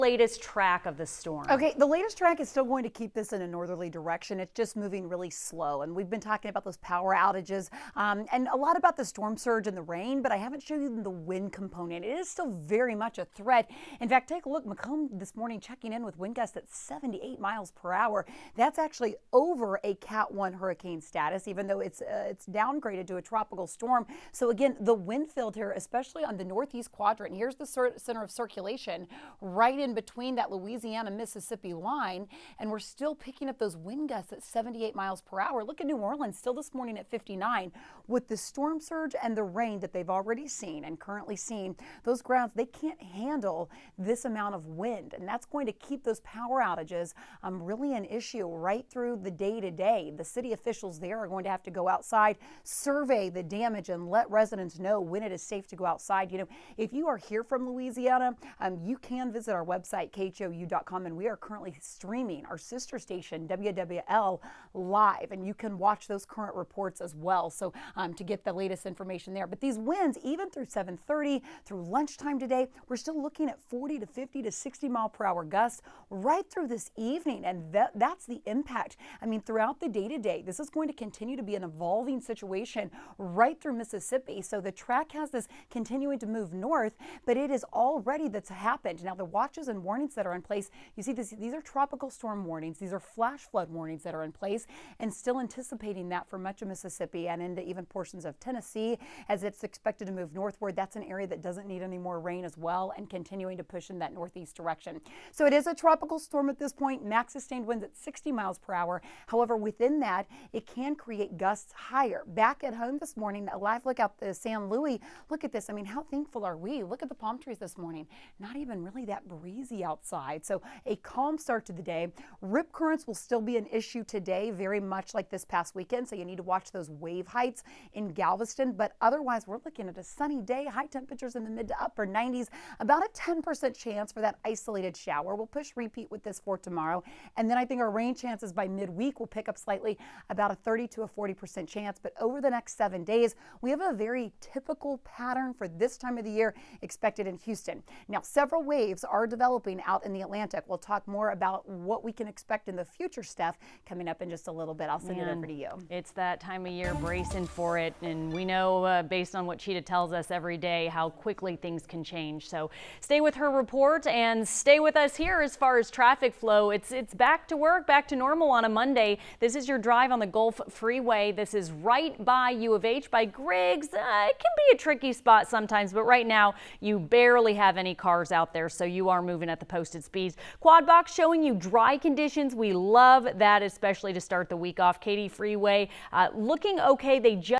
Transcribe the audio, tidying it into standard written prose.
Latest track of the storm. Okay, the latest track is still going to keep this in a northerly direction. It's just moving really slow, and we've been talking about those power outages and a lot about the storm surge and the rain, but I haven't shown you the wind component. It is still very much a threat. In fact, take a look. Macomb this morning checking in with wind gusts at 78 miles per hour. That's actually over a Cat 1 hurricane status, even though it's downgraded to a tropical storm. So again, the wind field here, especially on the northeast quadrant, here's the center of circulation right in between that Louisiana-Mississippi line, and we're still picking up those wind gusts at 78 miles per hour. Look at New Orleans, still this morning at 59. With the storm surge and the rain that they've already seen and currently seen, those grounds, they can't handle this amount of wind, and that's going to keep those power outages really an issue right through the day-to-day. The city officials there are going to have to go outside, survey the damage, and let residents know when it is safe to go outside. You know, if you are here from Louisiana, you can visit our website, khou.com, and we are currently streaming our sister station, WWL, live, and you can watch those current reports as well, so to get the latest information there. But these winds, even through 7:30, through lunchtime today, we're still looking at 40 to 50 to 60 mile per hour gusts right through this evening, and that's the impact. I mean, throughout the day-to-day, this is going to continue to be an evolving situation right through Mississippi. So the track has this continuing to move north, but it is already that's happened. Now, the watches and warnings that are in place, you see these are tropical storm warnings. These are flash flood warnings that are in place, and still anticipating that for much of Mississippi and into even portions of Tennessee as it's expected to move northward. That's an area that doesn't need any more rain as well, and continuing to push in that northeast direction. So it is a tropical storm at this point. Max sustained winds at 60 miles per hour. However, within that, it can create gusts higher. Back at home this morning, a live look out the San Luis. Look at this. I mean, how thankful are we? Look at the palm trees this morning. Not even really that breezy outside. So a calm start to the day. Rip currents will still be an issue today, very much like this past weekend. So you need to watch those wave heights in Galveston. But otherwise, we're looking at a sunny day, high temperatures in the mid to upper 90s, about a 10% chance for that isolated shower. We'll push repeat with this for tomorrow. And then I think our rain chances by midweek will pick up slightly, about a 30 to a 40% chance. But over the next 7 days, we have a very typical pattern for this time of the year expected in Houston. Now, several waves are developing out in the Atlantic. We'll talk more about what we can expect in the future, Steph, coming up in just a little bit. I'll send it over to you. It's that time of year, bracing for it, and we know based on what Cheetah tells us every day how quickly things can change. So stay with her report and stay with us here as far as traffic flow. It's back to work, back to normal on a Monday. This is your drive on the Gulf Freeway. This is right by U of H, by Griggs. It can be a tricky spot sometimes, but right now you barely have any cars out there, so you are moving at the posted speeds. Quad box showing you dry conditions. We love that, especially to start the week off. Katy Freeway looking okay. They just